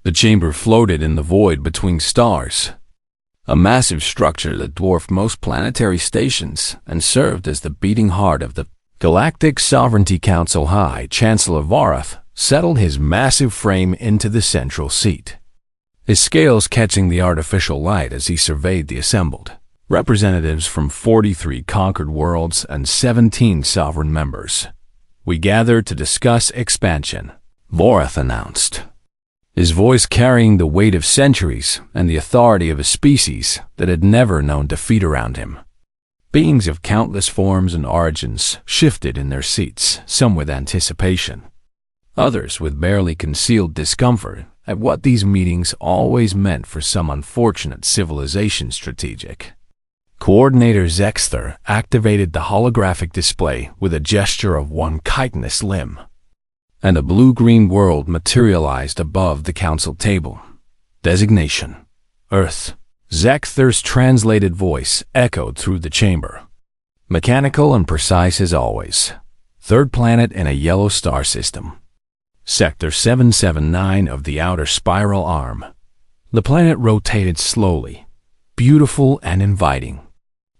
The chamber floated in the void between stars, a massive structure that dwarfed most planetary stations and served as the beating heart of the Galactic Sovereignty Council. High Chancellor Vorath settled his massive frame into the central seat, his scales catching the artificial light as he surveyed the assembled representatives from 43 conquered worlds and 17 sovereign members. "We gather to discuss expansion," Vorath announced, his voice carrying the weight of centuries and the authority of a species that had never known defeat around him. Beings of countless forms and origins shifted in their seats, some with anticipation, others with barely concealed discomfort at what these meetings always meant for some unfortunate civilization. Strategic Coordinator Zexter activated the holographic display with a gesture of one chitinous limb, and a blue-green world materialized above the council table. Designation: Earth. Zexter's translated voice echoed through the chamber, mechanical and precise as always. Third planet in a yellow star system. Sector 779 of the outer spiral arm. The planet rotated slowly, beautiful and inviting.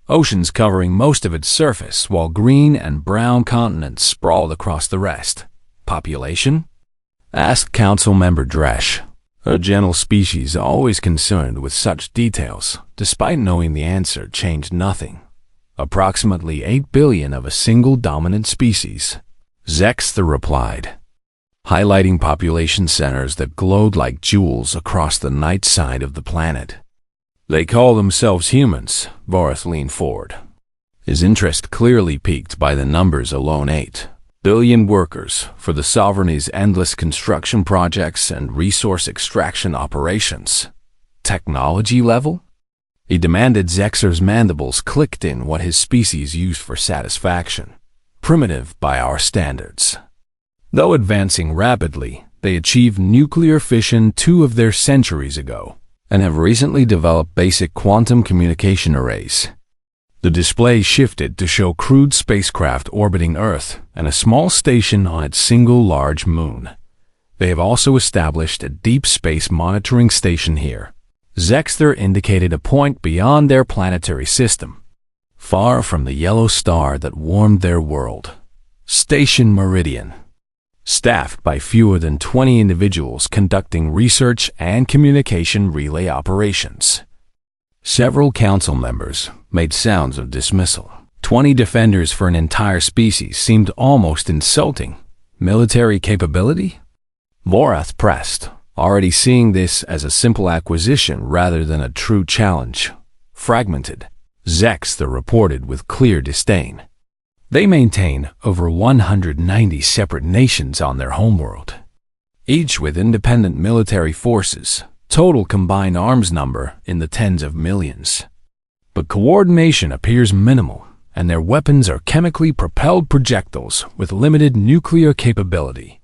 Oceans covering most of its surface, while green and brown continents sprawled across the rest. Population? Asked Council Member Dresch, a gentle species always concerned with such details. Despite knowing the answer changed nothing. Approximately 8 billion of a single dominant species, Zexter replied, highlighting population centers that glowed like jewels across the night side of the planet. "They call themselves humans," Vorath leaned forward, his interest clearly piqued by the numbers alone. 8 billion workers for the sovereignty's endless construction projects and resource extraction operations. Technology level? He demanded. Zexter's mandibles clicked in what his species used for satisfaction. Primitive by our standards. Though advancing rapidly, they achieved nuclear fission 2 of their centuries ago and have recently developed basic quantum communication arrays. The display shifted to show crude spacecraft orbiting Earth and a small station on its single large moon. They have also established a deep space monitoring station here. Zexter indicated a point beyond their planetary system, far from the yellow star that warmed their world. Station Meridian. Staffed by fewer than 20 individuals conducting research and communication relay operations. Several council members made sounds of dismissal. 20 defenders for an entire species seemed almost insulting. Military capability? Vorath pressed, already seeing this as a simple acquisition rather than a true challenge. Fragmented, Zexter reported with clear disdain. They maintain over 190 separate nations on their homeworld, each with independent military forces, total combined arms number in the tens of millions. But coordination appears minimal, and their weapons are chemically propelled projectiles with limited nuclear capability.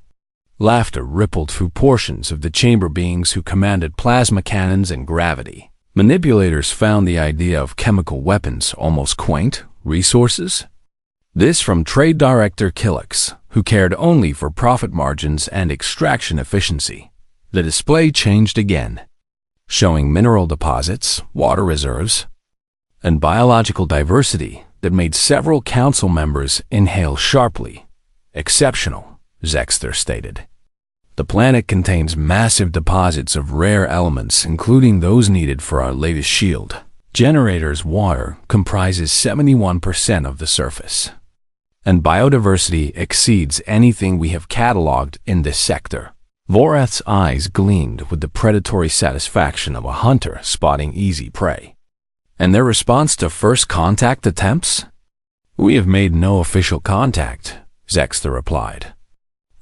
Laughter rippled through portions of the chamber. Beings who commanded plasma cannons and gravity manipulators found the idea of chemical weapons almost quaint. Resources? This from Trade Director Killix, who cared only for profit margins and extraction efficiency. The display changed again, showing mineral deposits, water reserves, and biological diversity that made several council members inhale sharply. Exceptional, Zexter stated. The planet contains massive deposits of rare elements, including those needed for our latest shield. Generator's water comprises 71% of the surface, and biodiversity exceeds anything we have cataloged in this sector. Vorath's eyes gleamed with the predatory satisfaction of a hunter spotting easy prey. And their response to first contact attempts? "We have made no official contact," Zexter replied.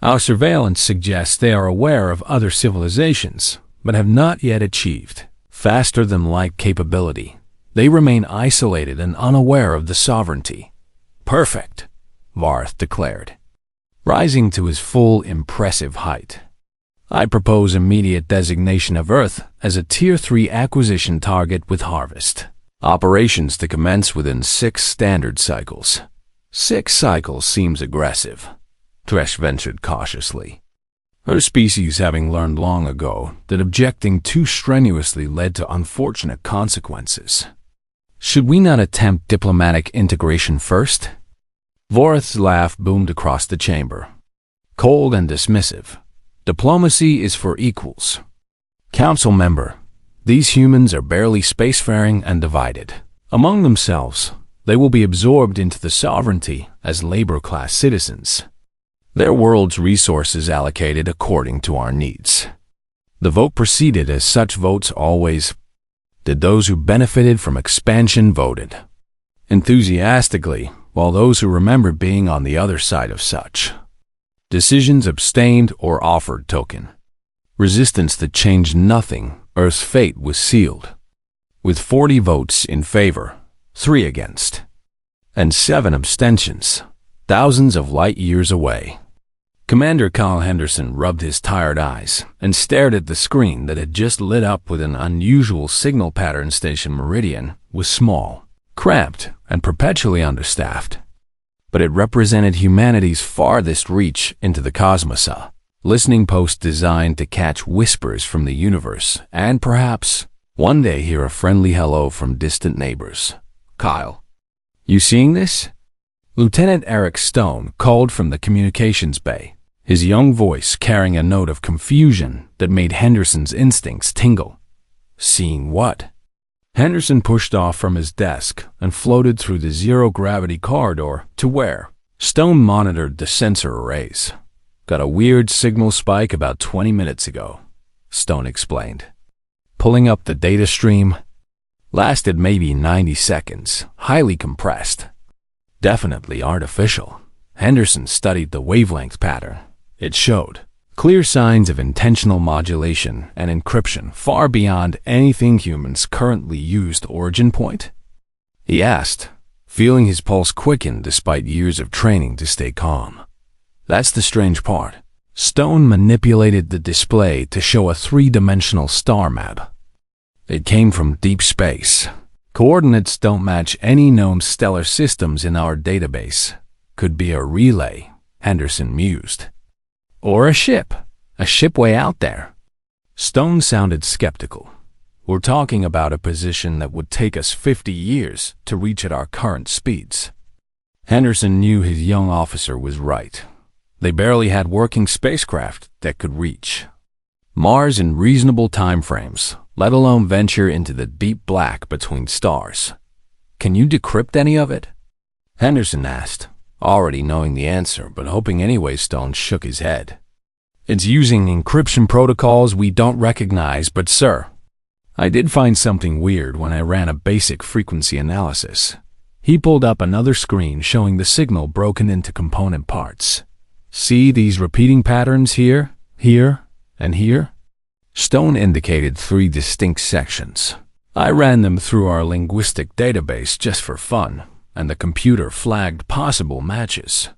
"Our surveillance suggests they are aware of other civilizations, but have not yet achieved faster-than-light capability. They remain isolated and unaware of the sovereignty." "Perfect," Vorath declared, rising to his full impressive height. "I propose immediate designation of Earth as a Tier 3 acquisition target with harvest. Operations to commence within 6 standard cycles." 6 cycles seems aggressive, Dresch ventured cautiously. her species having learned long ago that objecting too strenuously led to unfortunate consequences. Should we not attempt diplomatic integration first? Voreth's laugh boomed across the chamber. Cold and dismissive. Diplomacy is for equals. Council member, these humans are barely spacefaring and divided. Among themselves, they will be absorbed into the sovereignty as labor-class citizens. Their world's resources allocated according to our needs. The vote proceeded as such votes always did. Those who benefited from expansion voted enthusiastically, while those who remembered being on the other side of such decisions abstained or offered token resistance that changed nothing. Earth's fate was sealed. With 40 votes in favor, 3 against, and 7 abstentions, thousands of light years away. Commander Carl Henderson rubbed his tired eyes and stared at the screen that had just lit up with an unusual signal pattern. Station Meridian was small, cramped, and perpetually understaffed, but it represented humanity's farthest reach into the cosmos. Listening post designed to catch whispers from the universe and perhaps one day hear a friendly hello from distant neighbors. Kyle, you seeing this? Lieutenant Eric Stone called from the communications bay, his young voice carrying a note of confusion that made Henderson's instincts tingle. Seeing what? Henderson pushed off from his desk and floated through the zero-gravity corridor to where Stone monitored the sensor arrays. Got a weird signal spike about 20 minutes ago, Stone explained. Pulling up the data stream. Lasted maybe 90 seconds, highly compressed. Definitely artificial. Henderson studied the wavelength pattern. It showed clear signs of intentional modulation and encryption far beyond anything humans currently used. Origin point? He asked, feeling his pulse quicken despite years of training to stay calm. That's the strange part. Stone manipulated the display to show a 3-dimensional star map. It came from deep space. Coordinates don't match any known stellar systems in our database. Could be a relay, Henderson mused. Or a ship way out there. Stone sounded skeptical. We're talking about a position that would take us 50 years to reach at our current speeds. Henderson knew his young officer was right. They barely had working spacecraft that could reach Mars in reasonable timeframes, let alone venture into the deep black between stars. Can you decrypt any of it? Henderson asked, already knowing the answer, but hoping anyway. Stone shook his head. It's using encryption protocols we don't recognize, but sir, I did find something weird when I ran a basic frequency analysis. He pulled up another screen showing the signal broken into component parts. See these repeating patterns here, here, and here? Stone indicated 3 distinct sections. I ran them through our linguistic database just for fun, and the computer flagged possible matches.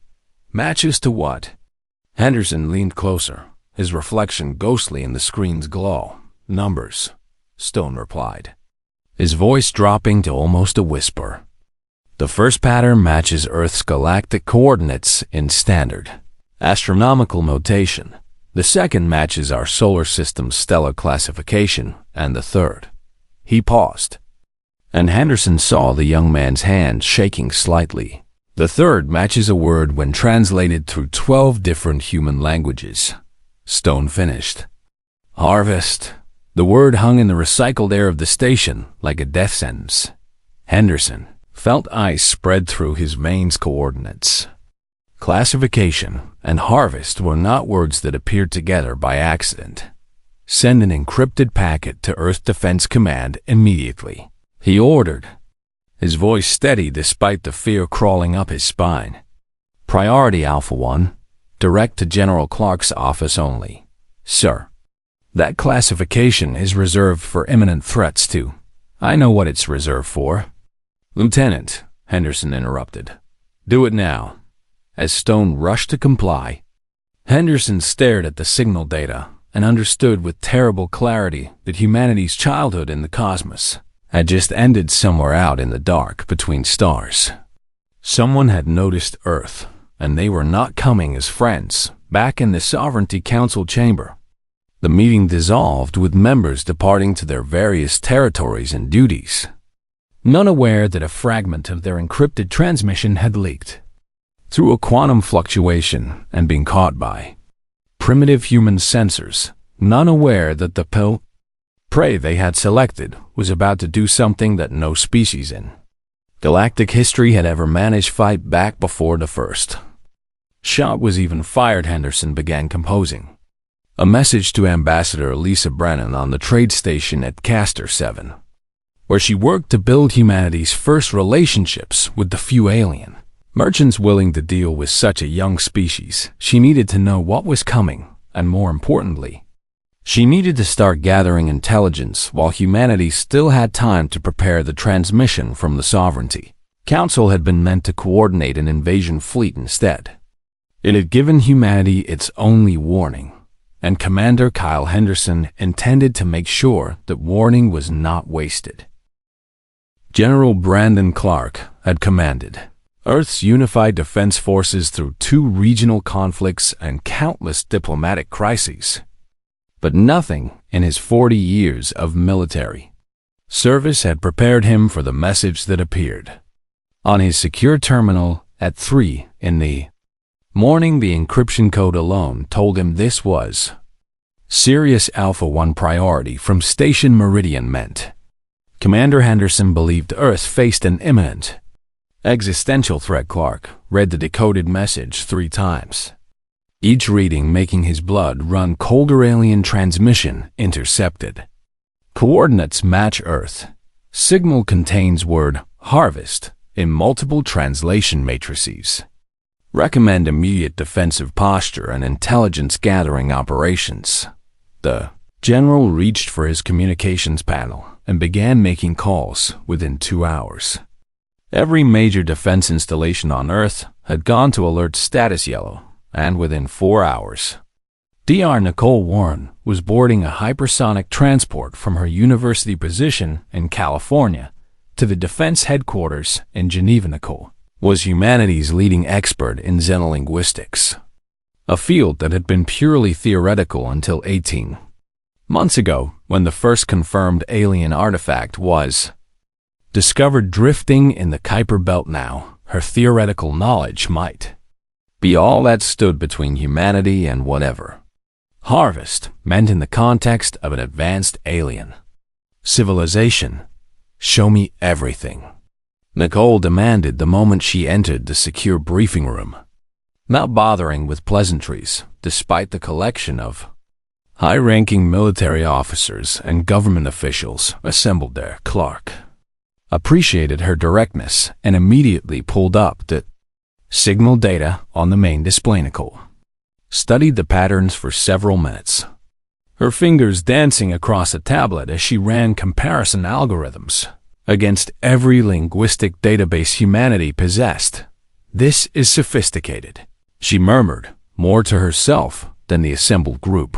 Matches to what? Henderson leaned closer, his reflection ghostly in the screen's glow. Numbers, Stone replied, his voice dropping to almost a whisper. The first pattern matches Earth's galactic coordinates in standard astronomical notation. The second matches our solar system's stellar classification, and the third. He paused, and Henderson saw the young man's hand shaking slightly. The third matches a word when translated through 12 different human languages. Stone finished. Harvest. The word hung in the recycled air of the station like a death sentence. Henderson felt ice spread through his veins. Coordinates, classification, and harvest were not words that appeared together by accident. Send an encrypted packet to Earth Defense Command immediately, he ordered, his voice steady despite the fear crawling up his spine. Priority Alpha 1, direct to General Clark's office only. Sir, that classification is reserved for imminent threats too. I know what it's reserved for. Lieutenant, Henderson interrupted. Do it now. As Stone rushed to comply, Henderson stared at the signal data and understood with terrible clarity that humanity's childhood in the cosmos had just ended somewhere out in the dark between stars. Someone had noticed Earth, and they were not coming as friends, Back in the Sovereignty Council chamber, the meeting dissolved with members departing to their various territories and duties, none aware that a fragment of their encrypted transmission had leaked through a quantum fluctuation and been caught by primitive human sensors, none aware that the prey they had selected was about to do something that no species in galactic history had ever managed to fight back before the first shot was even fired. Henderson began composing a message to Ambassador Lisa Brennan on the trade station at Castor 7, where she worked to build humanity's first relationships with the few alien merchants willing to deal with such a young species. She needed to know what was coming, and more importantly, she needed to start gathering intelligence while humanity still had time to prepare the transmission from the Sovereignty Council had been meant to coordinate an invasion fleet instead. It had given humanity its only warning, and Commander Kyle Henderson intended to make sure that warning was not wasted. General Brandon Clark had commanded Earth's unified defense forces through 2 regional conflicts and countless diplomatic crises. But nothing in his 40 years of military service had prepared him for the message that appeared on his secure terminal at 3 in the morning. The encryption code alone told him this was Sirius Alpha 1 priority from Station Meridian meant Commander Henderson believed Earth faced an imminent existential threat. Clark read the decoded message 3 times, each reading making his blood run colder. Alien transmission intercepted. Coordinates match Earth. Signal contains word harvest in multiple translation matrices. Recommend immediate defensive posture and intelligence gathering operations. The general reached for his communications panel and began making calls within 2 hours. Every major defense installation on Earth had gone to alert status yellow, and within 4 hours, Dr. Nicole Warren was boarding a hypersonic transport from her university position in California to the defense headquarters in Geneva. Nicole was humanity's leading expert in xenolinguistics, a field that had been purely theoretical until 18 months ago, when the first confirmed alien artifact was discovered drifting in the Kuiper Belt. Now, her theoretical knowledge might be all that stood between humanity and whatever harvest meant in the context of an advanced alien civilization. Show me everything, Nicole demanded the moment she entered the secure briefing room, not bothering with pleasantries, despite the collection of high-ranking military officers and government officials assembled there. Clark appreciated her directness and immediately pulled up the signal data on the main display. Nicole studied the patterns for several minutes, her fingers dancing across a tablet as she ran comparison algorithms against every linguistic database humanity possessed. This is sophisticated, she murmured, more to herself than the assembled group.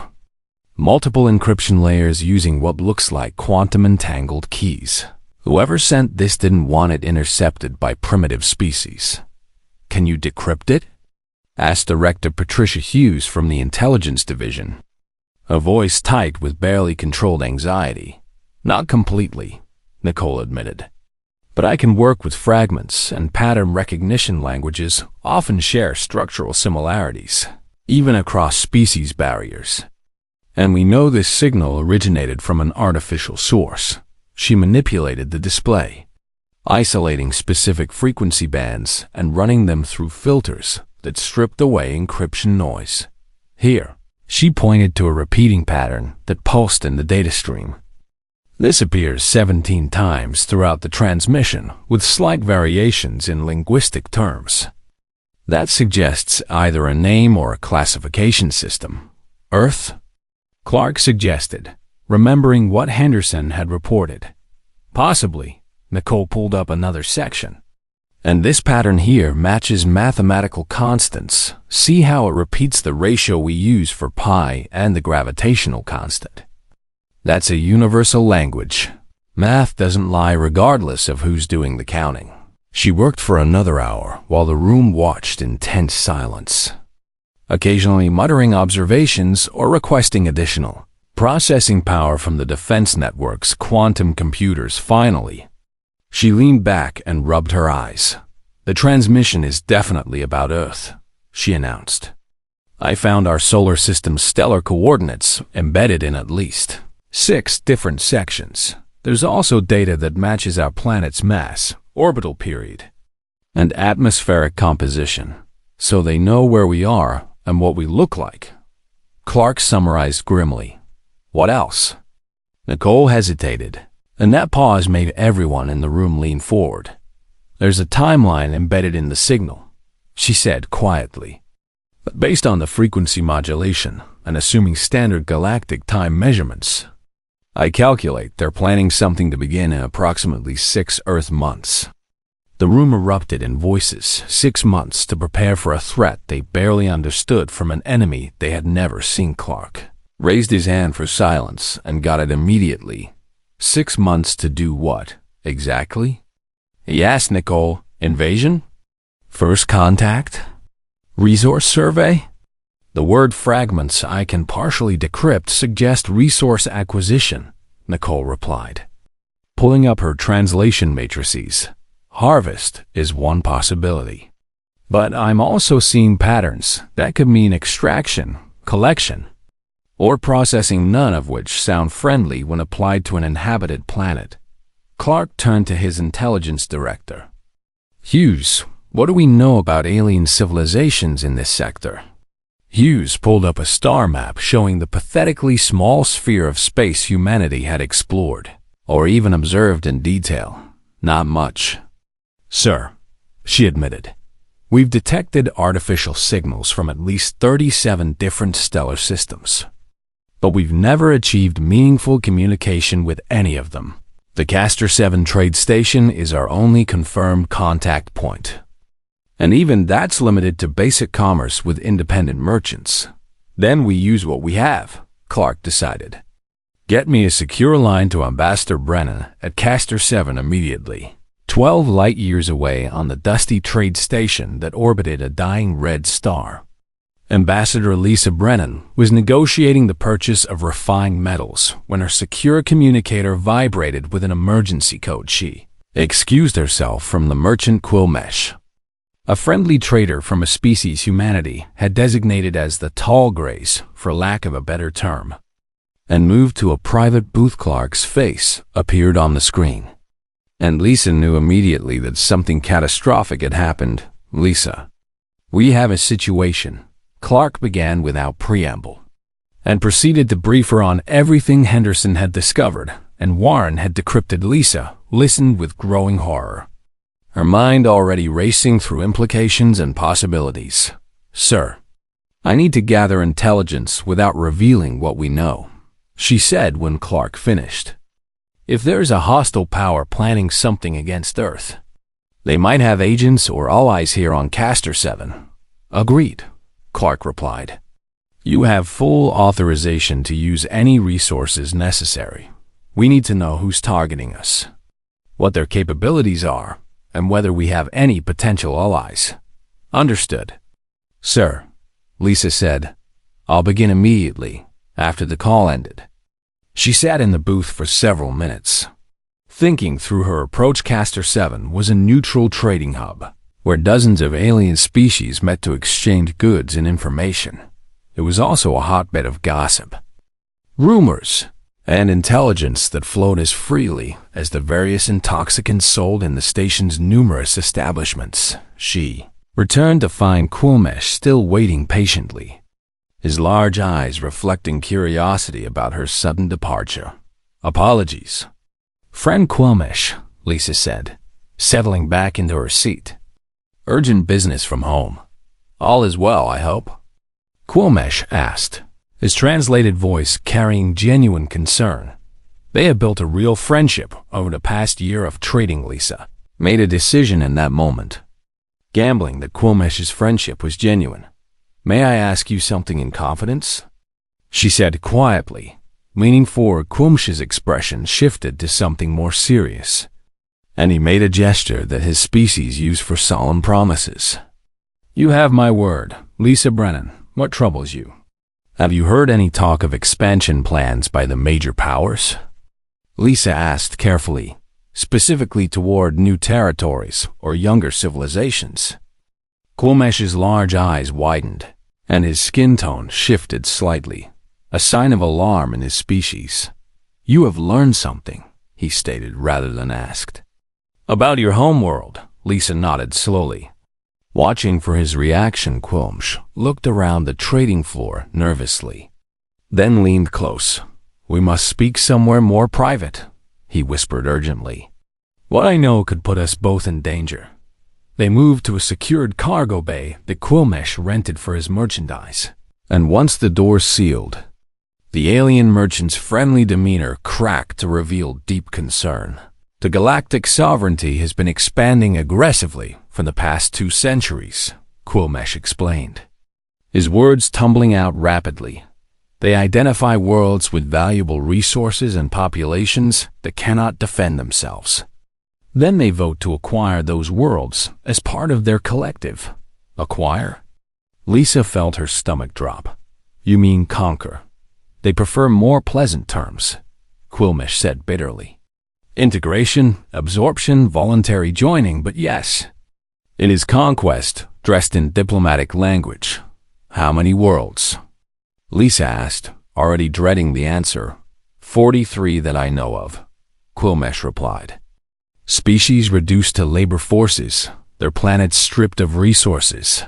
Multiple encryption layers using what looks like quantum entangled keys. Whoever sent this didn't want it intercepted by primitive species. Can you decrypt it? Asked Director Patricia Hughes from the Intelligence Division, a voice tight with barely controlled anxiety. Not completely, Nicole admitted. But I can work with fragments, and pattern recognition languages often share structural similarities, even across species barriers. And we know this signal originated from an artificial source. She manipulated the display, isolating specific frequency bands and running them through filters that stripped away encryption noise. Here, she pointed to a repeating pattern that pulsed in the data stream. This appears 17 times throughout the transmission, with slight variations in linguistic terms. That suggests either a name or a classification system. Earth? Clark suggested, remembering what Henderson had reported. Possibly. Nicole pulled up another section. And this pattern here matches mathematical constants. See how it repeats the ratio we use for pi and the gravitational constant. That's a universal language. Math doesn't lie regardless of who's doing the counting. She worked for another hour while the room watched in tense silence. occasionally muttering observations or requesting additional processing power from the defense network's quantum computers. Finally, she leaned back and rubbed her eyes. "The transmission is definitely about Earth," she announced. "I found our solar system's stellar coordinates embedded in at least 6 different sections. There's also data that matches our planet's mass, orbital period, and atmospheric composition, so they know where we are and what we look like," Clark summarized grimly. "What else?" Nicole hesitated, and that pause made everyone in the room lean forward. "There's a timeline embedded in the signal," she said quietly. "But based on the frequency modulation and assuming standard galactic time measurements, I calculate they're planning something to begin in approximately 6 Earth months." The room erupted in voices. 6 months to prepare for a threat they barely understood from an enemy they had never seen. Clark raised his hand for silence and got it immediately. 6 months to do what, exactly? He asked Nicole. Invasion? First contact? Resource survey? The word fragments I can partially decrypt suggest resource acquisition, Nicole replied, pulling up her translation matrices. Harvest is one possibility. But I'm also seeing patterns that could mean extraction, collection, or processing, none of which sound friendly when applied to an inhabited planet. Clark turned to his intelligence director. Hughes, what do we know about alien civilizations in this sector? Hughes pulled up a star map showing the pathetically small sphere of space humanity had explored, or even observed in detail. Not much. Sir, she admitted, we've detected artificial signals from at least 37 different stellar systems, but we've never achieved meaningful communication with any of them. The Castor 7 trade station is our only confirmed contact point. And even that's limited to basic commerce with independent merchants. Then we use what we have, Clark decided. Get me a secure line to Ambassador Brennan at Castor 7 immediately. 12 light-years away on the dusty trade station that orbited a dying red star. Ambassador Lisa Brennan was negotiating the purchase of refined metals when her secure communicator vibrated with an emergency code. She excused herself from the merchant Quilmesh, a friendly trader from a species humanity had designated as the Tall Grays for lack of a better term, and moved to a private booth. Clark's face appeared on the screen, and Lisa knew immediately that something catastrophic had happened. Lisa, we have a situation, Clark began without preamble, and proceeded to brief her on everything Henderson had discovered and Warren had decrypted. Lisa listened with growing horror, her mind already racing through implications and possibilities. Sir, I need to gather intelligence without revealing what we know, she said when Clark finished. If there's a hostile power planning something against Earth, they might have agents or allies here on Castor 7. Agreed, Clark replied. You have full authorization to use any resources necessary. We need to know who's targeting us, what their capabilities are, and whether we have any potential allies. Understood. Sir, Lisa said. I'll begin immediately after the call ended. She sat in the booth for several minutes, thinking through her approach. Castor 7 was a neutral trading hub, where dozens of alien species met to exchange goods and information. It was also a hotbed of gossip, rumors, and intelligence that flowed as freely as the various intoxicants sold in the station's numerous establishments. She returned to find Quilmesh still waiting patiently, his large eyes reflecting curiosity about her sudden departure. Apologies, friend Quilmesh, Lisa said, settling back into her seat. Urgent business from home. All is well, I hope? Quilmesh asked, his translated voice carrying genuine concern. They had built a real friendship over the past year of trading. Lisa made a decision in that moment, gambling that Quilmesh's friendship was genuine. May I ask you something in confidence? She said quietly, leaning forward. Quilmesh's expression shifted to something more serious, and he made a gesture that his species used for solemn promises. You have my word, Lisa Brennan, what troubles you? Have you heard any talk of expansion plans by the major powers? Lisa asked carefully, specifically toward new territories or younger civilizations. Quilmesh's large eyes widened, and his skin tone shifted slightly, a sign of alarm in his species. You have learned something, he stated rather than asked. About your homeworld, Lisa nodded slowly. Watching for his reaction, Quilmesh looked around the trading floor nervously, then leaned close. We must speak somewhere more private, he whispered urgently. What I know could put us both in danger. They moved to a secured cargo bay that Quilmesh rented for his merchandise, and once the door sealed, the alien merchant's friendly demeanor cracked to reveal deep concern. The galactic sovereignty has been expanding aggressively for the past 2 centuries, Quilmesh explained, his words tumbling out rapidly. They identify worlds with valuable resources and populations that cannot defend themselves. Then they vote to acquire those worlds as part of their collective. Acquire? Lisa felt her stomach drop. You mean conquer. They prefer more pleasant terms, Quilmesh said bitterly. Integration, absorption, voluntary joining, but yes. It is conquest, dressed in diplomatic language. How many worlds? Lisa asked, already dreading the answer. 43 that I know of, Quilmesh replied. Species reduced to labor forces, their planets stripped of resources,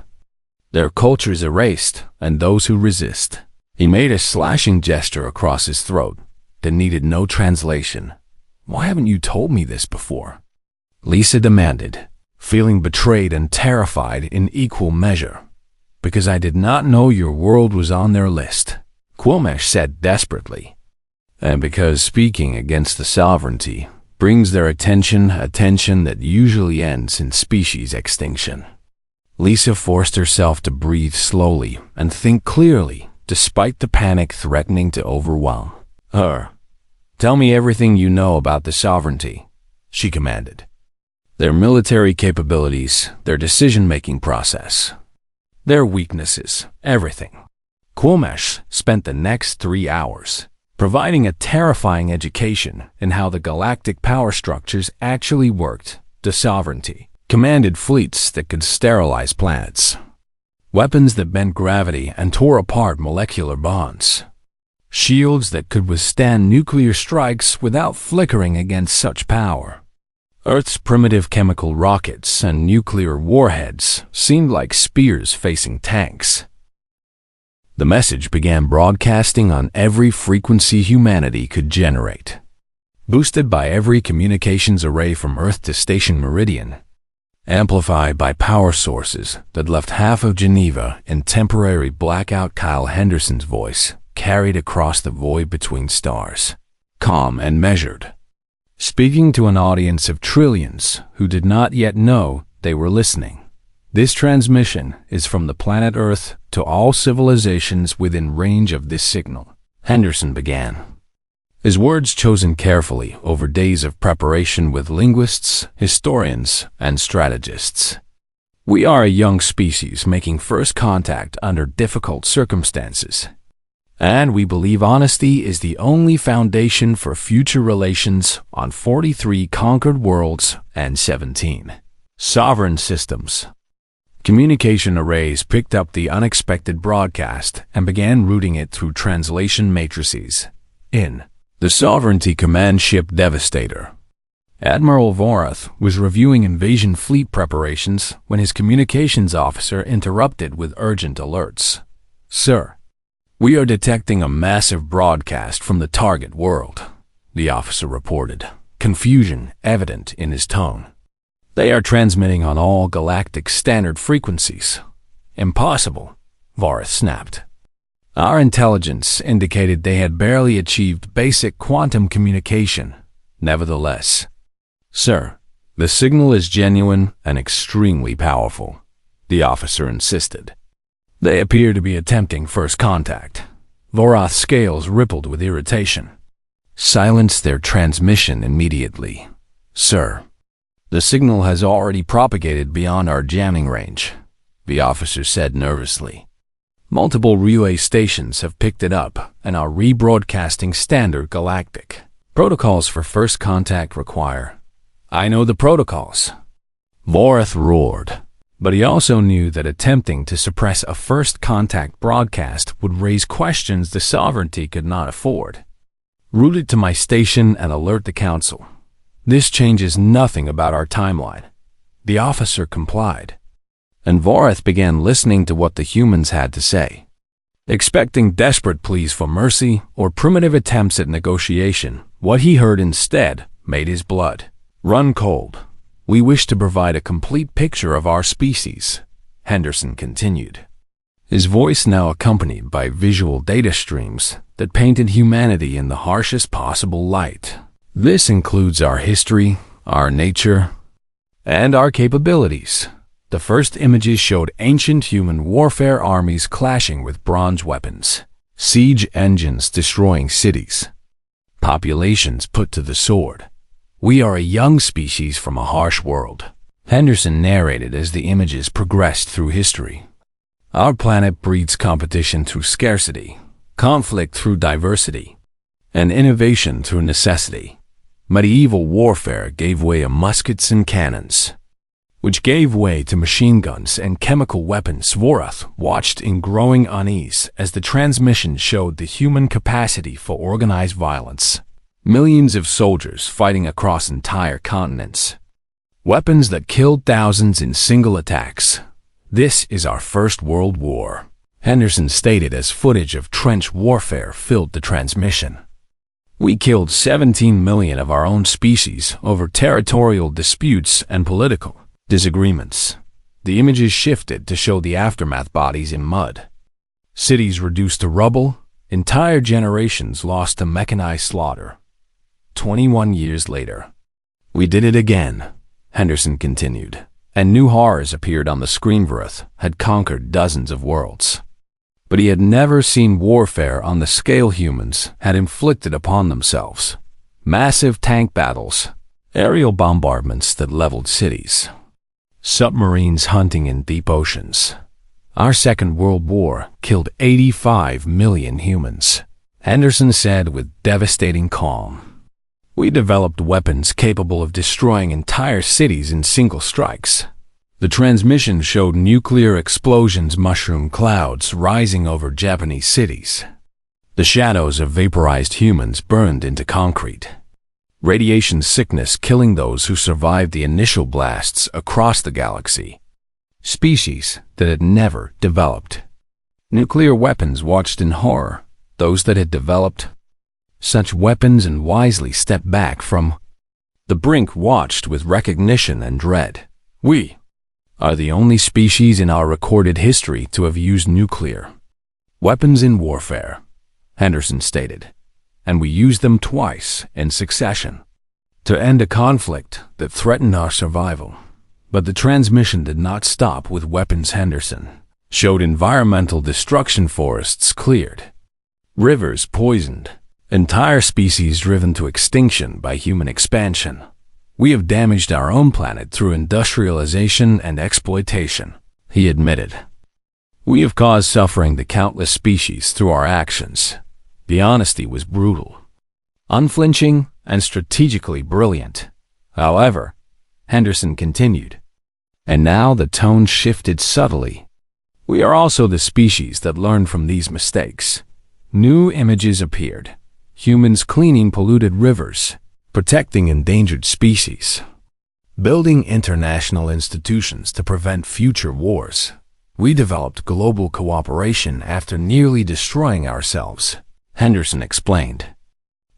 their cultures erased, and those who resist. He made a slashing gesture across his throat that needed no translation. Why haven't you told me this before? Lisa demanded, feeling betrayed and terrified in equal measure. Because I did not know your world was on their list, Quilmesh said desperately. And because speaking against the sovereignty brings their attention that usually ends in species extinction. Lisa forced herself to breathe slowly and think clearly, despite the panic threatening to overwhelm her. Tell me everything you know about the sovereignty, she commanded. Their military capabilities, their decision-making process, their weaknesses, everything. Quilmesh spent the next 3 hours providing a terrifying education in how the galactic power structures actually worked. The sovereignty commanded fleets that could sterilize planets, weapons that bent gravity and tore apart molecular bonds, shields that could withstand nuclear strikes without flickering against such power. Earth's primitive chemical rockets and nuclear warheads seemed like spears facing tanks. The message began broadcasting on every frequency humanity could generate, boosted by every communications array from Earth to Station Meridian, amplified by power sources that left half of Geneva in temporary blackout. Kyle Henderson's voice carried across the void between stars, calm and measured, speaking to an audience of trillions who did not yet know they were listening. This transmission is from the planet Earth to all civilizations within range of this signal, Henderson began, his words chosen carefully over days of preparation with linguists, historians, and strategists. We are a young species making first contact under difficult circumstances, and we believe honesty is the only foundation for future relations on 43 conquered worlds and 17 sovereign systems. Communication arrays picked up the unexpected broadcast and began routing it through translation matrices. In the Sovereignty Command Ship Devastator, Admiral Vorath was reviewing invasion fleet preparations when his communications officer interrupted with urgent alerts. Sir, we are detecting a massive broadcast from the target world, the officer reported, confusion evident in his tone. They are transmitting on all galactic standard frequencies. Impossible, Vorath snapped. Our intelligence indicated they had barely achieved basic quantum communication. Nevertheless, sir, the signal is genuine and extremely powerful, the officer insisted. They appear to be attempting first contact. Vorath's scales rippled with irritation. Silence their transmission immediately, sir. The signal has already propagated beyond our jamming range, the officer said nervously. Multiple relay stations have picked it up and are rebroadcasting standard galactic protocols for first contact require. I know the protocols. Vorath roared, but he also knew that attempting to suppress a first contact broadcast would raise questions the sovereignty could not afford. Route it to my station and alert the council. This changes nothing about our timeline. The officer complied, and Vorath began listening to what the humans had to say. Expecting desperate pleas for mercy or primitive attempts at negotiation, what he heard instead made his blood run cold. We wish to provide a complete picture of our species, Henderson continued, his voice now accompanied by visual data streams that painted humanity in the harshest possible light. This includes our history, our nature, and our capabilities. The first images showed ancient human warfare armies clashing with bronze weapons, siege engines destroying cities, populations put to the sword. We are a young species from a harsh world, Henderson narrated as the images progressed through history. Our planet breeds competition through scarcity, conflict through diversity, and innovation through necessity. Medieval warfare gave way to muskets and cannons, which gave way to machine guns and chemical weapons. Vorath watched in growing unease as the transmission showed the human capacity for organized violence. Millions of soldiers fighting across entire continents. Weapons that killed thousands in single attacks. This is our first world war, Henderson stated as footage of trench warfare filled the transmission. We killed 17 million of our own species over territorial disputes and political disagreements. The images shifted to show the aftermath: bodies in mud, cities reduced to rubble, entire generations lost to mechanized slaughter. 21 years later, we did it again, Henderson continued, and new horrors appeared on the screen. Vorath had conquered dozens of worlds, but he had never seen warfare on the scale humans had inflicted upon themselves. Massive tank battles, aerial bombardments that leveled cities, submarines hunting in deep oceans. Our Second World War killed 85 million humans, Henderson said with devastating calm. We developed weapons capable of destroying entire cities in single strikes. The transmission showed nuclear explosions, mushroom clouds rising over Japanese cities. The shadows of vaporized humans burned into concrete. Radiation sickness killing those who survived the initial blasts across the galaxy. Species that had never developed. Nuclear weapons watched in horror, those that had developed such weapons and wisely stepped back from the brink, watched with recognition and dread. We are the only species in our recorded history to have used nuclear weapons in warfare, Henderson stated, and we used them twice in succession to end a conflict that threatened our survival. But the transmission did not stop with weapons. Henderson showed environmental destruction, forests cleared, rivers poisoned, entire species driven to extinction by human expansion. We have damaged our own planet through industrialization and exploitation, he admitted. We have caused suffering to countless species through our actions. The honesty was brutal, unflinching, and strategically brilliant. However, Henderson continued, and now the tone shifted subtly. We are also the species that learned from these mistakes. New images appeared. Humans cleaning polluted rivers, protecting endangered species, building international institutions to prevent future wars. We developed global cooperation after nearly destroying ourselves, Henderson explained.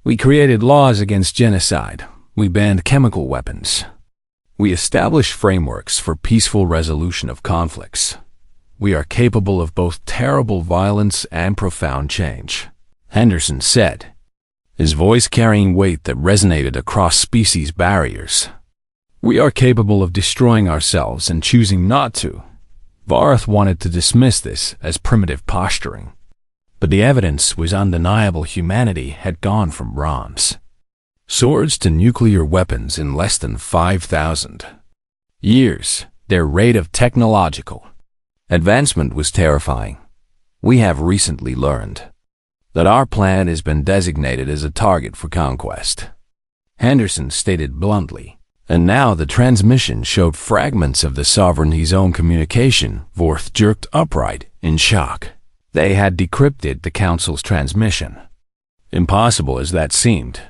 We created laws against genocide. We banned chemical weapons. We established frameworks for peaceful resolution of conflicts. We are capable of both terrible violence and profound change, Henderson said, his voice carrying weight that resonated across species barriers. We are capable of destroying ourselves and choosing not to. Vorath wanted to dismiss this as primitive posturing, but the evidence was undeniable. Humanity had gone from bronze swords to nuclear weapons in less than 5,000 years. Their rate of technological advancement was terrifying. We have recently learned that our planet has been designated as a target for conquest," Henderson stated bluntly. And now the transmission showed fragments of the Sovereignty's own communication. Vorth jerked upright in shock. They had decrypted the Council's transmission. Impossible as that seemed,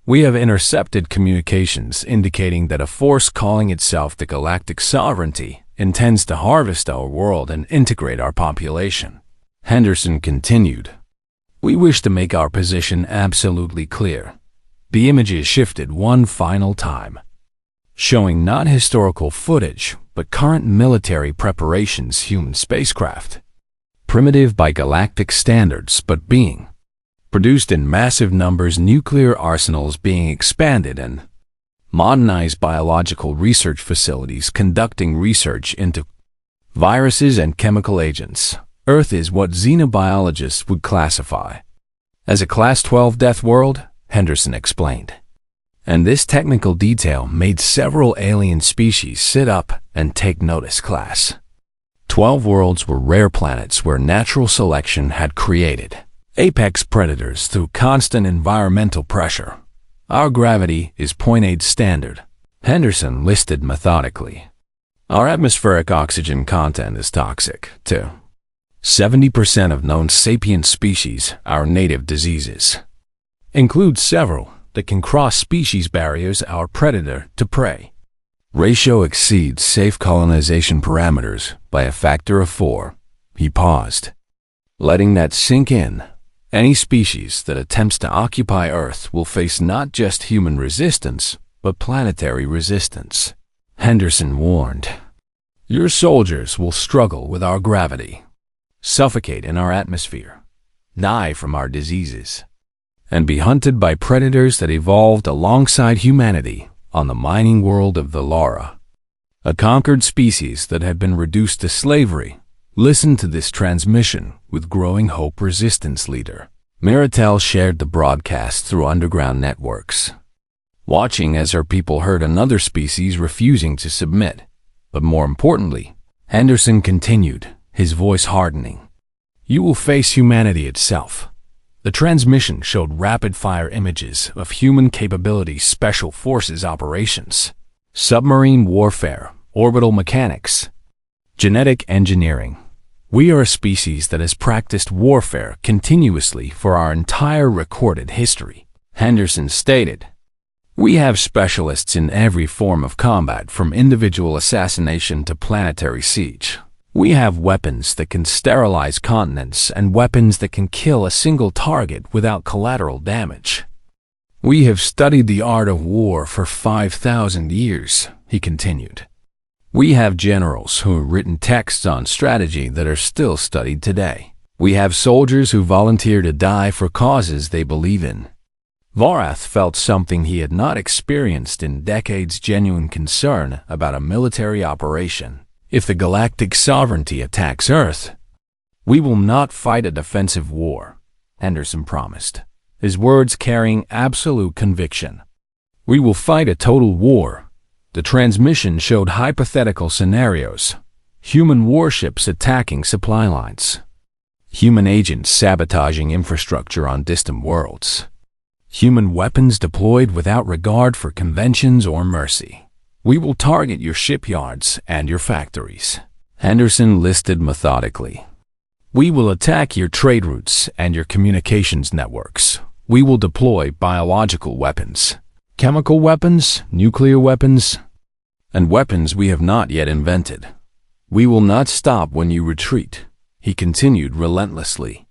we have intercepted communications indicating that a force calling itself the Galactic Sovereignty intends to harvest our world and integrate our population. Henderson continued, "We wish to make our position absolutely clear." The images shifted one final time, showing not historical footage, but current military preparations, human spacecraft, primitive by galactic standards, but being produced in massive numbers, nuclear arsenals being expanded, and modernized biological research facilities conducting research into viruses and chemical agents. Earth is what xenobiologists would classify as a Class 12 death world, Henderson explained. And this technical detail made several alien species sit up and take notice. Class 12 worlds were rare planets where natural selection had created apex predators through constant environmental pressure. Our gravity is 0.8 standard, Henderson listed methodically. Our atmospheric oxygen content is toxic, too. 70% of known sapient species, our native diseases, include several that can cross species barriers. Our predator to prey ratio exceeds safe colonization parameters by a factor of 4. He paused, letting that sink in. Any species that attempts to occupy Earth will face not just human resistance, but planetary resistance, Henderson warned. Your soldiers will struggle with our gravity, suffocate in our atmosphere, die from our diseases, and be hunted by predators that evolved alongside humanity on the mining world of the Lara, a conquered species that had been reduced to slavery. Listen to this transmission with growing hope. Resistance leader Miratel shared the broadcast through underground networks, watching as her people heard another species refusing to submit. But more importantly, Henderson continued, his voice hardening, you will face humanity itself. The transmission showed rapid-fire images of human capabilities, special forces operations, submarine warfare, orbital mechanics, genetic engineering. We are a species that has practiced warfare continuously for our entire recorded history, Henderson stated. We have specialists in every form of combat, from individual assassination to planetary siege. We have weapons that can sterilize continents and weapons that can kill a single target without collateral damage. We have studied the art of war for 5,000 years, he continued. We have generals who have written texts on strategy that are still studied today. We have soldiers who volunteer to die for causes they believe in. Vorath felt something he had not experienced in decades: genuine concern about a military operation. If the Galactic Sovereignty attacks Earth, we will not fight a defensive war, Henderson promised, his words carrying absolute conviction. We will fight a total war. The transmission showed hypothetical scenarios: human warships attacking supply lines, human agents sabotaging infrastructure on distant worlds, human weapons deployed without regard for conventions or mercy. We will target your shipyards and your factories, Henderson listed methodically. We will attack your trade routes and your communications networks. We will deploy biological weapons, chemical weapons, nuclear weapons, and weapons we have not yet invented. We will not stop when you retreat, he continued relentlessly.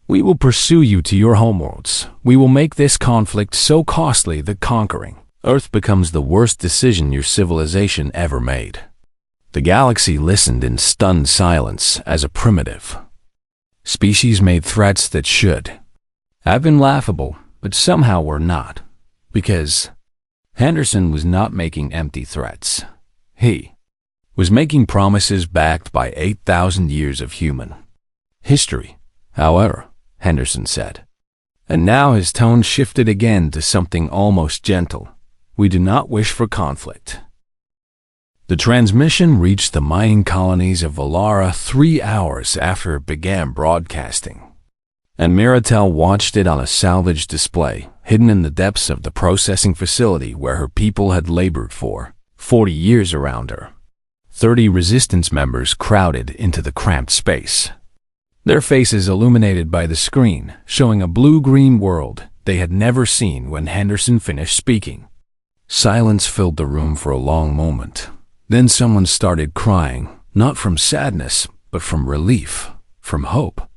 We will pursue you to your homeworlds. We will make this conflict so costly that conquering Earth becomes the worst decision your civilization ever made. The galaxy listened in stunned silence as a primitive species made threats that should have been laughable, but somehow were not, because Henderson was not making empty threats. He was making promises backed by 8,000 years of human history. However, Henderson said, and now his tone shifted again to something almost gentle. We do not wish for conflict. The transmission reached the mining colonies of Valara 3 hours after it began broadcasting, and Miratel watched it on a salvage display, hidden in the depths of the processing facility where her people had labored for 40 years around her. 30 resistance members crowded into the cramped space, their faces illuminated by the screen, showing a blue-green world they had never seen when Henderson finished speaking. Silence filled the room for a long moment. Then someone started crying, not from sadness, but from relief, from hope,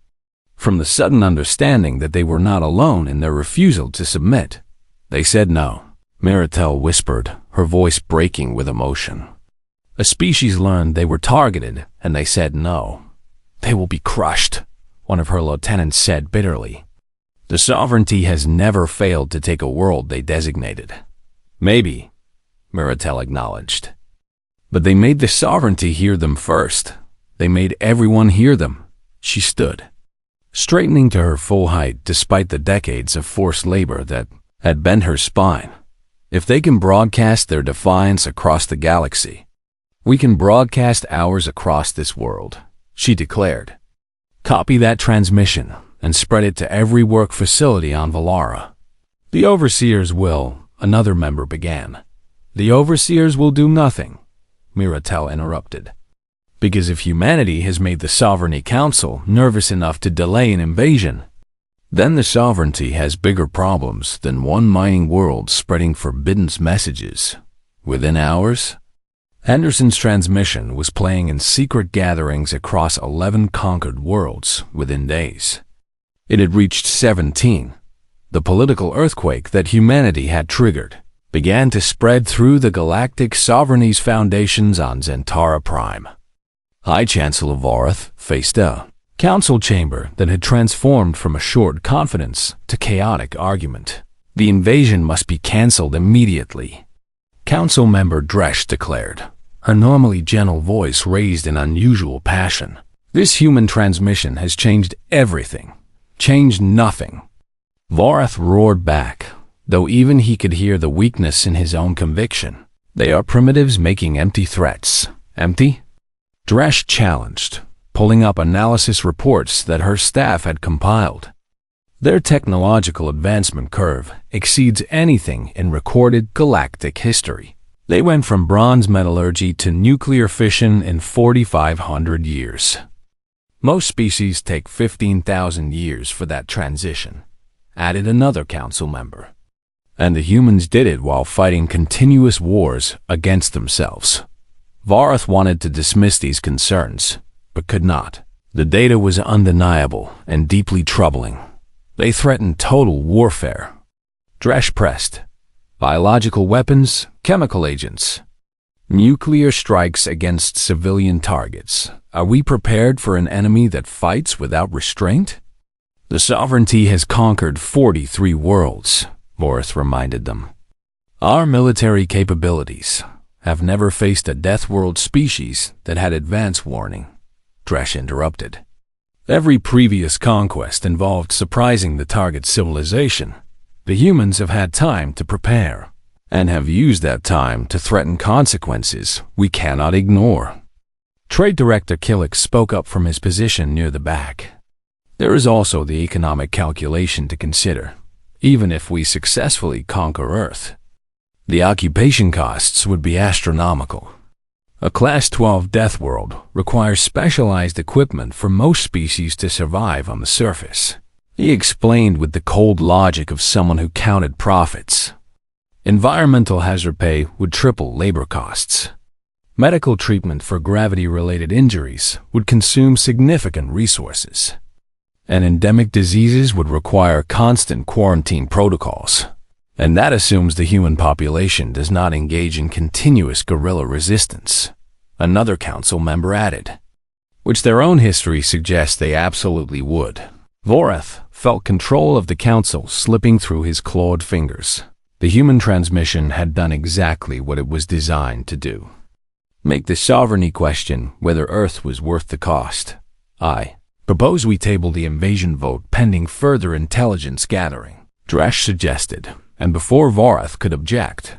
from the sudden understanding that they were not alone in their refusal to submit. They said no, Miratel whispered, her voice breaking with emotion. A species learned they were targeted, and they said no. They will be crushed, one of her lieutenants said bitterly. The sovereignty has never failed to take a world they designated. Maybe, Miratel acknowledged. But they made the sovereignty hear them first. They made everyone hear them. She stood, straightening to her full height despite the decades of forced labor that had bent her spine. If they can broadcast their defiance across the galaxy, we can broadcast ours across this world, she declared. Copy that transmission and spread it to every work facility on Valara. The Overseers will, another member began. The Overseers will do nothing, Miratel interrupted. Because if humanity has made the Sovereignty Council nervous enough to delay an invasion, then the sovereignty has bigger problems than one mining world spreading forbidden messages. Within hours, Henderson's transmission was playing in secret gatherings across 11 conquered worlds within days. It had reached 17. The political earthquake that humanity had triggered began to spread through the Galactic Sovereignty's foundations on Zentara Prime. High Chancellor Vorath faced a council chamber that had transformed from assured confidence to chaotic argument. The invasion must be cancelled immediately, Council Member Dresch declared, her normally gentle voice raised in unusual passion. This human transmission has changed everything. Changed nothing. Vorath roared back, though even he could hear the weakness in his own conviction. They are primitives making empty threats. Empty? Dresch challenged, pulling up analysis reports that her staff had compiled. Their technological advancement curve exceeds anything in recorded galactic history. They went from bronze metallurgy to nuclear fission in 4,500 years. Most species take 15,000 years for that transition, added another council member. And the humans did it while fighting continuous wars against themselves. Vorath wanted to dismiss these concerns, but could not. The data was undeniable and deeply troubling. They threatened total warfare. Dresch pressed. Biological weapons, chemical agents, nuclear strikes against civilian targets. Are we prepared for an enemy that fights without restraint? The sovereignty has conquered 43 worlds, Vorath reminded them. Our military capabilities have never faced a death world species that had advance warning, Dresch interrupted. Every previous conquest involved surprising the target civilization. The humans have had time to prepare, and have used that time to threaten consequences we cannot ignore. Trade Director Killick spoke up from his position near the back. There is also the economic calculation to consider. Even if we successfully conquer Earth, the occupation costs would be astronomical. A Class 12 death world requires specialized equipment for most species to survive on the surface. He explained with the cold logic of someone who counted profits. Environmental hazard pay would triple labor costs. Medical treatment for gravity-related injuries would consume significant resources. And endemic diseases would require constant quarantine protocols. And that assumes the human population does not engage in continuous guerrilla resistance, another council member added, which their own history suggests they absolutely would. Vorath felt control of the council slipping through his clawed fingers. The human transmission had done exactly what it was designed to do. Make the sovereignty question whether Earth was worth the cost. I propose we table the invasion vote pending further intelligence gathering, Dresch suggested, and before Vorath could object.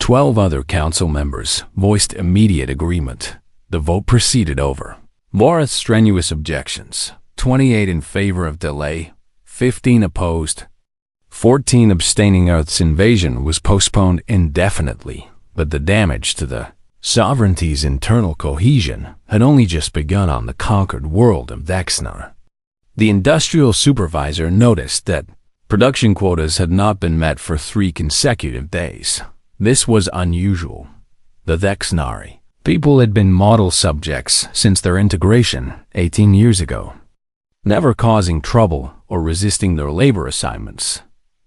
12 other council members voiced immediate agreement. The vote proceeded over. Borath's strenuous objections: 28 in favor of delay, 15 opposed, 14 abstaining. Earth's invasion was postponed indefinitely, but the damage to the sovereignty's internal cohesion had only just begun on the conquered world of Dexnar. The industrial supervisor noticed that production quotas had not been met for 3 consecutive days. This was unusual. The Dexnari people had been model subjects since their integration 18 years ago, never causing trouble or resisting their labor assignments.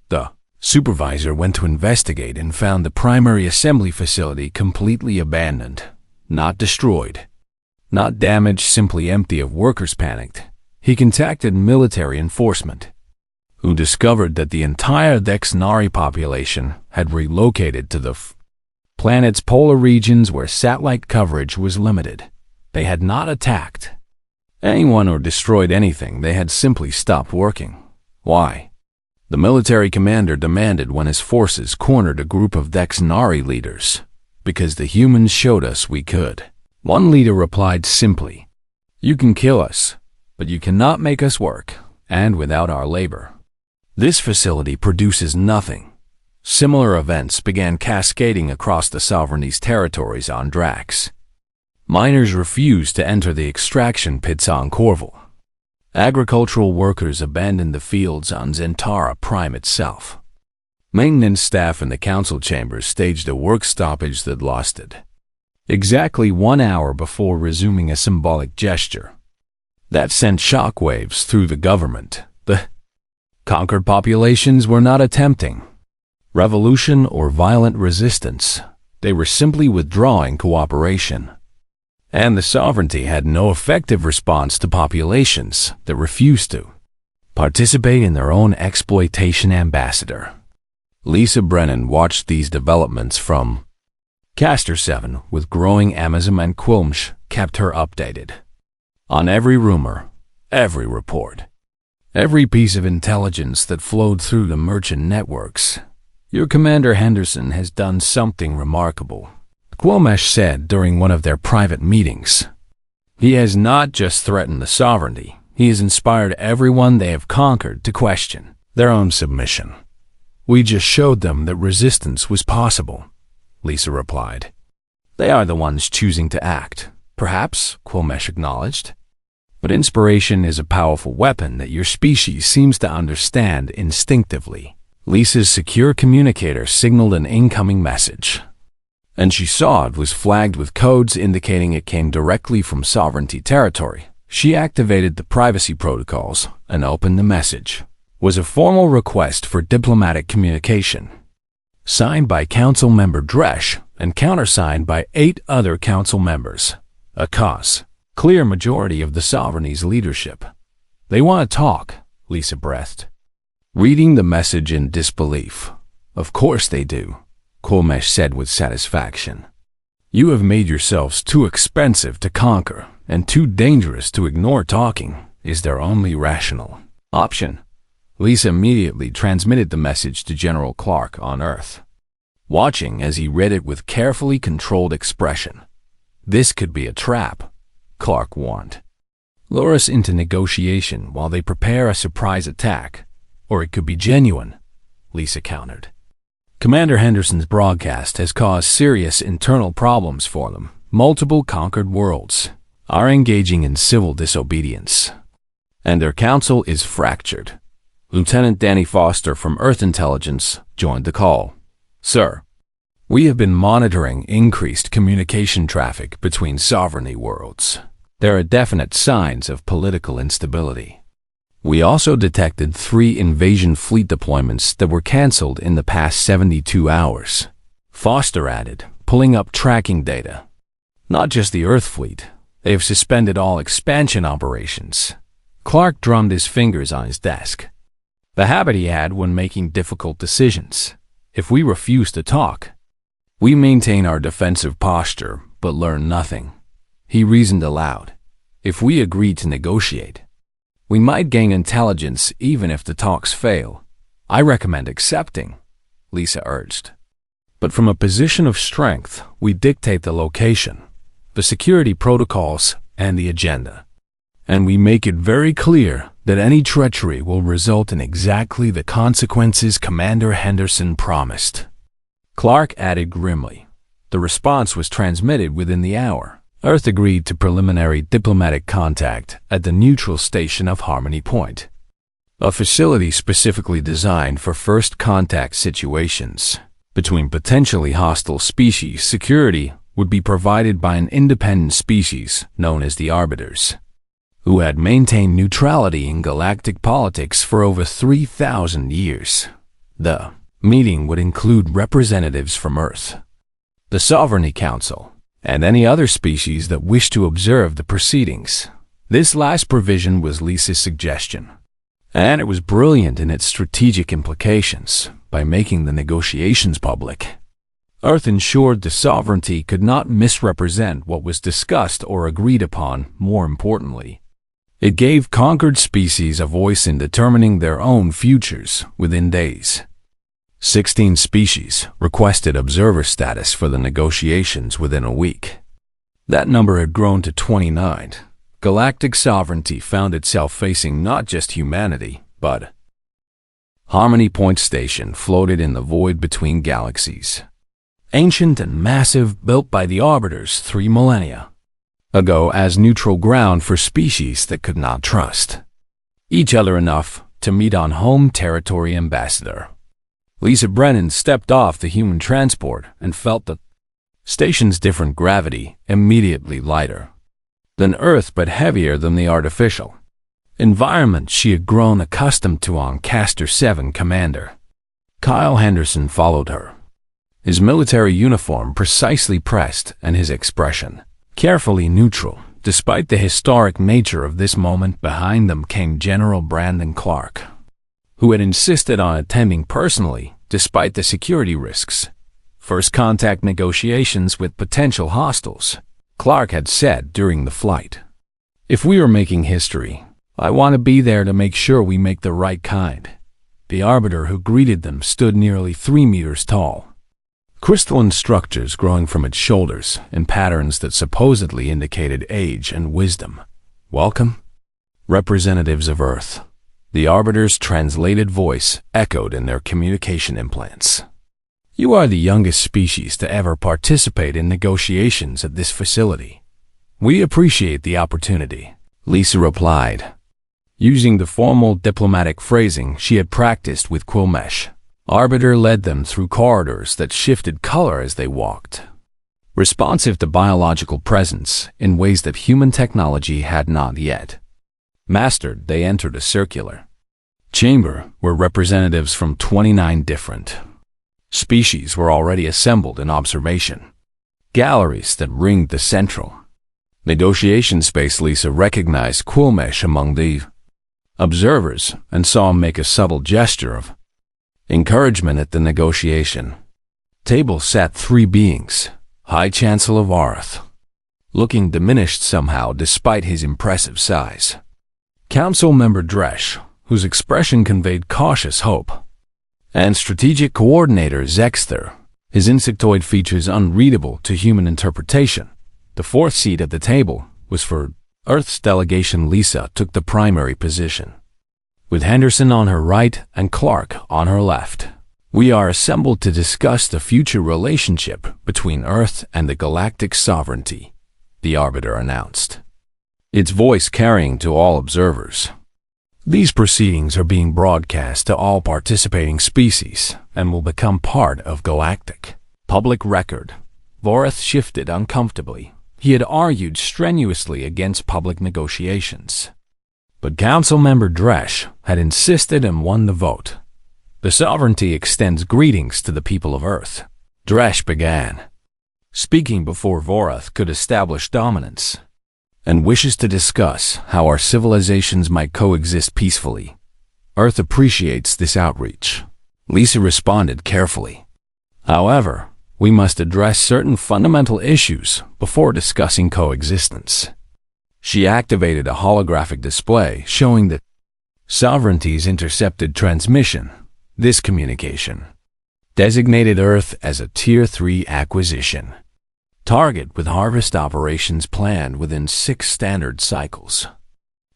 The supervisor went to investigate and found the primary assembly facility completely abandoned, not destroyed, not damaged, simply empty. Of workers panicked. He contacted military enforcement, who discovered that the entire Dexnari population had relocated to the planet's polar regions where satellite coverage was limited. They had not attacked anyone or destroyed anything. They had simply stopped working. Why? The military commander demanded when his forces cornered a group of Dexnari leaders. Because the humans showed us we could. One leader replied simply, "You can kill us, but you cannot make us work, and without our labor. This facility produces nothing." Similar events began cascading across the sovereignty's territories on Drax. Miners refused to enter the extraction pits on Corval. Agricultural workers abandoned the fields on Zentara Prime itself. Maintenance staff in the council chambers staged a work stoppage that lasted exactly 1 hour before resuming, a symbolic gesture that sent shockwaves through the government. The conquered populations were not attempting revolution or violent resistance. They were simply withdrawing cooperation. And the sovereignty had no effective response to populations that refused to participate in their own exploitation. Ambassador Lisa Brennan watched these developments from Caster 7 with growing amazon, and Quilmsh kept her updated on every rumor, every report, every piece of intelligence that flowed through the merchant networks. "Your Commander Henderson has done something remarkable," Quilmesh said during one of their private meetings. "He has not just threatened the sovereignty, he has inspired everyone they have conquered to question their own submission." "We just showed them that resistance was possible," Lisa replied. "They are the ones choosing to act." "Perhaps," Quilmesh acknowledged. "But inspiration is a powerful weapon that your species seems to understand instinctively." Lisa's secure communicator signaled an incoming message, and she saw it was flagged with codes indicating it came directly from sovereignty territory. She activated the privacy protocols and opened the message. It was a formal request for diplomatic communication, signed by Council Member Dresh and countersigned by 8 other council members. A clear majority of the sovereignty's leadership. "They want to talk," Lisa breathed, reading the message in disbelief. "Of course they do," Quilmesh said with satisfaction. "You have made yourselves too expensive to conquer and too dangerous to ignore. Talking is their only rational option." Lisa immediately transmitted the message to General Clark on Earth, watching as he read it with carefully controlled expression. "This could be a trap," Clark warned. "Lure us into negotiation while they prepare a surprise attack. Or it could be genuine," Lisa countered. "Commander Henderson's broadcast has caused serious internal problems for them. Multiple conquered worlds are engaging in civil disobedience, and their council is fractured." Lieutenant Danny Foster from Earth Intelligence joined the call. "Sir, we have been monitoring increased communication traffic between sovereignty worlds. There are definite signs of political instability. We also detected 3 invasion fleet deployments that were canceled in the past 72 hours. Foster added, pulling up tracking data. "Not just the Earth fleet. They have suspended all expansion operations." Clark drummed his fingers on his desk, the habit he had when making difficult decisions. "If we refuse to talk, we maintain our defensive posture but learn nothing." He reasoned aloud. "If we agree to negotiate, we might gain intelligence even if the talks fail. I recommend accepting," Lisa urged. But from a position of strength, we dictate the location, the security protocols, and the agenda. And we make it very clear that any treachery will result in exactly the consequences Commander Henderson promised." Clark added grimly. The response was transmitted within the hour. Earth agreed to preliminary diplomatic contact at the neutral station of Harmony Point, a facility specifically designed for first contact situations between potentially hostile species. Security would be provided by an independent species known as the Arbiters, who had maintained neutrality in galactic politics for over 3,000 years. The meeting would include representatives from Earth, the Sovereignty Council, and any other species that wished to observe the proceedings. This last provision was Lisa's suggestion, and it was brilliant in its strategic implications. By making the negotiations public, Earth ensured the sovereignty could not misrepresent what was discussed or agreed upon. More importantly, it gave conquered species a voice in determining their own futures within days. 16 species requested observer status for the negotiations within a week. That number had grown to 29. Galactic sovereignty found itself facing not just humanity, but Harmony Point Station floated in the void between galaxies. Ancient and massive, built by the Arbiters 3 millennia ago as neutral ground for species that could not trust each other enough to meet on home territory. Ambassador Lisa Brennan stepped off the human transport and felt the station's different gravity, immediately lighter than Earth but heavier than the artificial environment she had grown accustomed to on Castor 7. Commander Kyle Henderson followed her, his military uniform precisely pressed and his expression carefully neutral. Despite the historic nature of this moment, behind them came General Brandon Clark, who had insisted on attending personally despite the security risks. First contact negotiations with potential hostiles, Clark had said during the flight. "If we are making history, I want to be there to make sure we make the right kind." The Arbiter who greeted them stood nearly 3 meters tall, crystalline structures growing from its shoulders in patterns that supposedly indicated age and wisdom. "Welcome, representatives of Earth." The Arbiter's translated voice echoed in their communication implants. "You are the youngest species to ever participate in negotiations at this facility. We appreciate the opportunity," Lisa replied, using the formal diplomatic phrasing she had practiced with Quilmesh. Arbiter led them through corridors that shifted color as they walked, responsive to biological presence in ways that human technology had not yet mastered. They entered a circular chamber where representatives from 29 different species were already assembled in observation galleries that ringed the central negotiation space. Lisa recognized Quilmesh among the observers and saw him make a subtle gesture of encouragement. At the negotiation table sat 3 beings. High Chancellor of Arth, looking diminished somehow despite his impressive size. Council Member Dresh, whose expression conveyed cautious hope. And Strategic Coordinator Zexther, his insectoid features unreadable to human interpretation. The 4th seat at the table was for Earth's delegation. Lisa took the primary position, with Henderson on her right and Clark on her left. "We are assembled to discuss the future relationship between Earth and the galactic sovereignty," the Arbiter announced, its voice carrying to all observers. "These proceedings are being broadcast to all participating species and will become part of galactic public record." Vorath shifted uncomfortably. He had argued strenuously against public negotiations, but Council Member Dresh had insisted and won the vote. "The sovereignty extends greetings to the people of Earth," Dresh began, speaking before Vorath could establish dominance, "and wishes to discuss how our civilizations might coexist peacefully. Earth appreciates this outreach." Lisa responded carefully. "However, we must address certain fundamental issues before discussing coexistence." She activated a holographic display showing the sovereignty's intercepted transmission. This communication Designated Earth as a Tier 3 acquisition. Target with harvest operations planned within 6 standard cycles.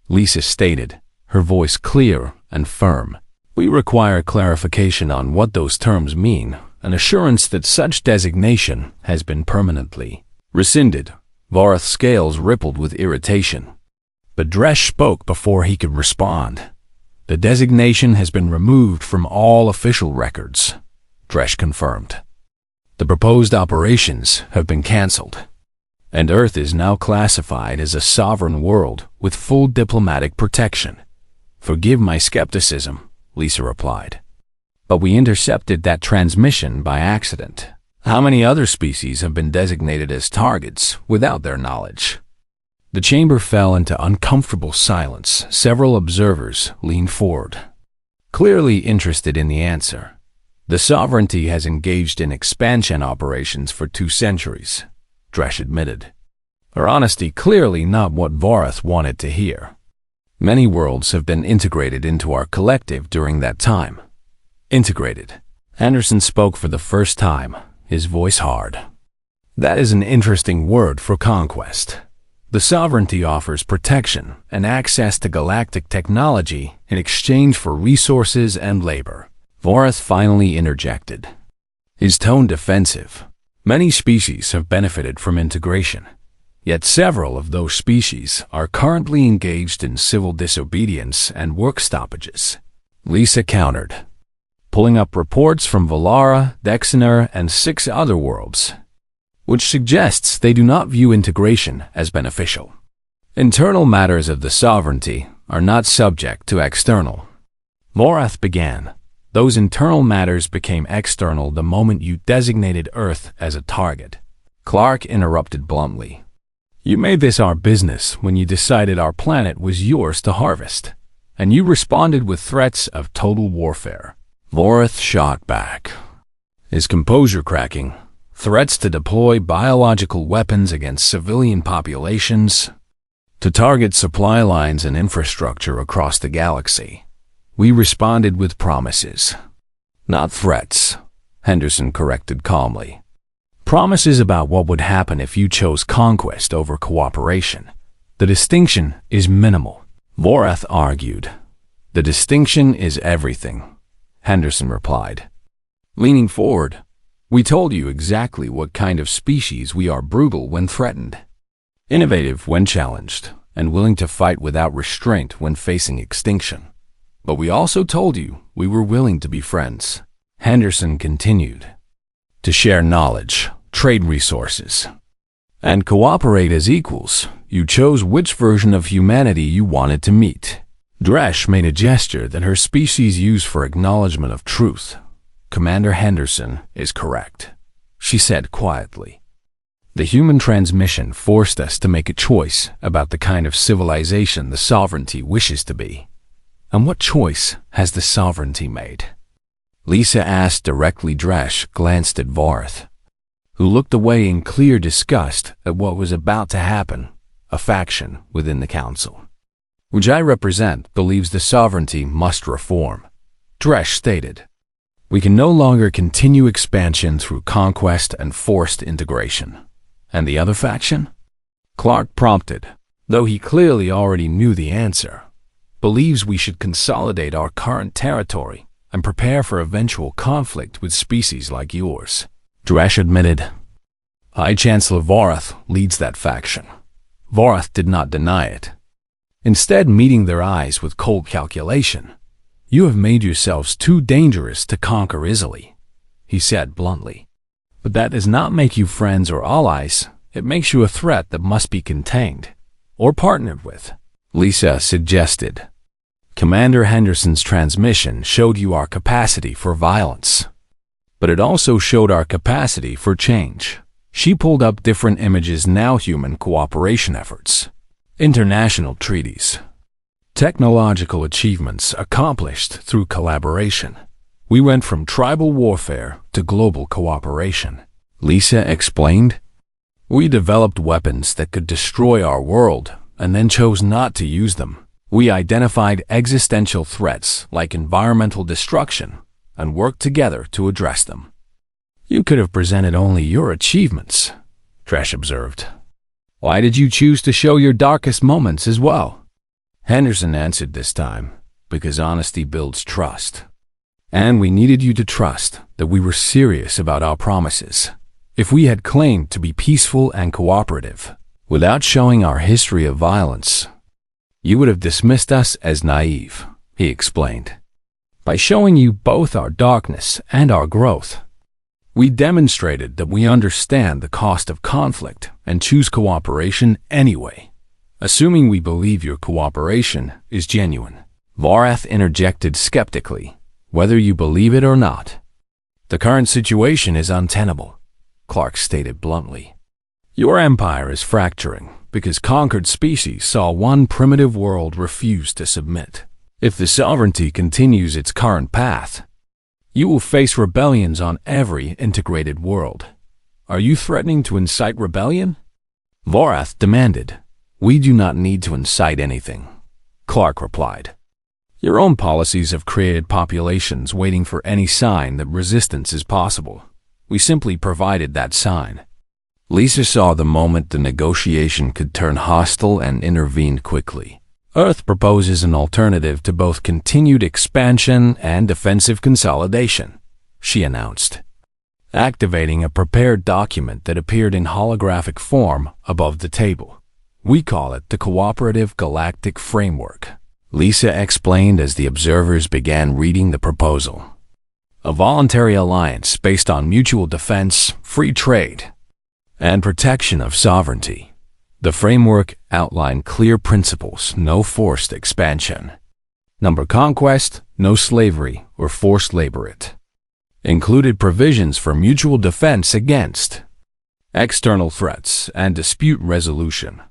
Lisa stated, her voice clear and firm. We require clarification on what those terms mean, an assurance that such designation has been permanently rescinded. Vorath's scales rippled with irritation. But Dresh spoke before he could respond. The designation has been removed from all official records, Dresh confirmed. The proposed operations have been cancelled, and Earth is now classified as a sovereign world with full diplomatic protection. Forgive my skepticism, Lisa replied. But we intercepted that transmission by accident. How many other species have been designated as targets without their knowledge? The chamber fell into uncomfortable silence. Several observers leaned forward, clearly interested in the answer. The sovereignty has engaged in expansion operations for 2 centuries, Dresh admitted. Her honesty clearly not what Vorath wanted to hear. Many worlds have been integrated into our collective during that time. Integrated. Anderson spoke for the first time, his voice hard. That is an interesting word for conquest. The sovereignty offers protection and access to galactic technology in exchange for resources and labor. Vorath finally interjected, his tone defensive. Many species have benefited from integration, yet several of those species are currently engaged in civil disobedience and work stoppages. Lisa countered, pulling up reports from Valara, Dexiner, and 6 other worlds, which suggests they do not view integration as beneficial. Internal matters of the sovereignty are not subject to external. Vorath began. Those internal matters became external the moment you designated Earth as a target. Clark interrupted bluntly. You made this our business when you decided our planet was yours to harvest, and you responded with threats of total warfare. Vorath shot back, his composure cracking. Threats to deploy biological weapons against civilian populations, to target supply lines and infrastructure across the galaxy. We responded with promises, not threats, Henderson corrected calmly. Promises about what would happen if you chose conquest over cooperation. The distinction is minimal, Vorath argued. The distinction is everything, Henderson replied. Leaning forward, we told you exactly what kind of species we are: brutal when threatened, innovative when challenged, and willing to fight without restraint when facing extinction. But we also told you we were willing to be friends, Henderson continued, to share knowledge, trade resources, and cooperate as equals. You chose which version of humanity you wanted to meet. Dresh made a gesture that her species used for acknowledgement of truth. Commander Henderson is correct, she said quietly. The human transmission forced us to make a choice about the kind of civilization the sovereignty wishes to be. And what choice has the sovereignty made? Lisa asked directly. Dresh glanced at Vorath, who looked away in clear disgust at what was about to happen. A faction within the council, which I represent, believes the sovereignty must reform, Dresh stated. We can no longer continue expansion through conquest and forced integration. And the other faction? Clark prompted, though he clearly already knew the answer. Believes we should consolidate our current territory and prepare for eventual conflict with species like yours, Dresh admitted. High Chancellor Vorath leads that faction. Vorath did not deny it, instead meeting their eyes with cold calculation. You have made yourselves too dangerous to conquer easily, he said bluntly. But that does not make you friends or allies. It makes you a threat that must be contained or partnered with, Lisa suggested. Commander Henderson's transmission showed you our capacity for violence, but it also showed our capacity for change. She pulled up different images. Now human cooperation efforts, international treaties, technological achievements accomplished through collaboration. We went from tribal warfare to global cooperation, Lisa explained. We developed weapons that could destroy our world and then chose not to use them. We identified existential threats like environmental destruction and work together to address them. You could have presented only your achievements, Tresh observed. Why did you choose to show your darkest moments as well? Henderson answered this time, because honesty builds trust. And we needed you to trust that we were serious about our promises. If we had claimed to be peaceful and cooperative, without showing our history of violence, you would have dismissed us as naive, he explained. By showing you both our darkness and our growth, we demonstrated that we understand the cost of conflict and choose cooperation anyway, assuming we believe your cooperation is genuine. Vorath interjected skeptically, whether you believe it or not. The current situation is untenable, Clark stated bluntly. Your empire is fracturing because conquered species saw one primitive world refuse to submit. If the sovereignty continues its current path, you will face rebellions on every integrated world. Are you threatening to incite rebellion? Vorath demanded. We do not need to incite anything, Clark replied. Your own policies have created populations waiting for any sign that resistance is possible. We simply provided that sign. Lisa saw the moment the negotiation could turn hostile and intervened quickly. Earth proposes an alternative to both continued expansion and defensive consolidation, she announced, activating a prepared document that appeared in holographic form above the table. We call it the Cooperative Galactic Framework, Lisa explained as the observers began reading the proposal. A voluntary alliance based on mutual defense, free trade, and protection of sovereignty. The framework outlined clear principles: no forced expansion, number conquest, no slavery or forced labor. It included provisions for mutual defense against external threats and dispute resolution.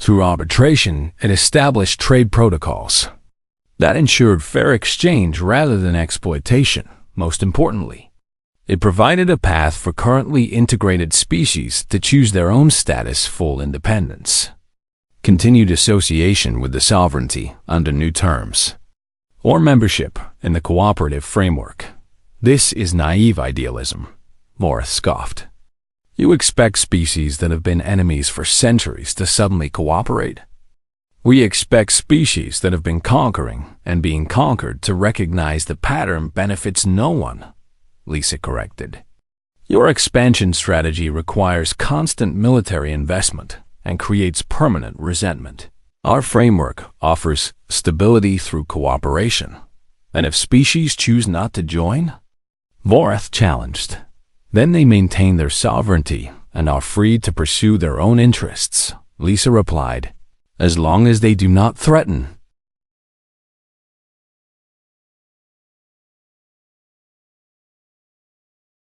Through arbitration, it established trade protocols that ensured fair exchange rather than exploitation. Most importantly, it provided a path for currently integrated species to choose their own status, full independence, continued association with the sovereignty under new terms, or membership in the cooperative framework. This is naive idealism, Morris scoffed. You expect species that have been enemies for centuries to suddenly cooperate? We expect species that have been conquering and being conquered to recognize the pattern benefits no one, Lisa corrected. Your expansion strategy requires constant military investment and creates permanent resentment. Our framework offers stability through cooperation. And if species choose not to join? Vorath challenged. Then they maintain their sovereignty and are free to pursue their own interests, Lisa replied, as long as they do not threaten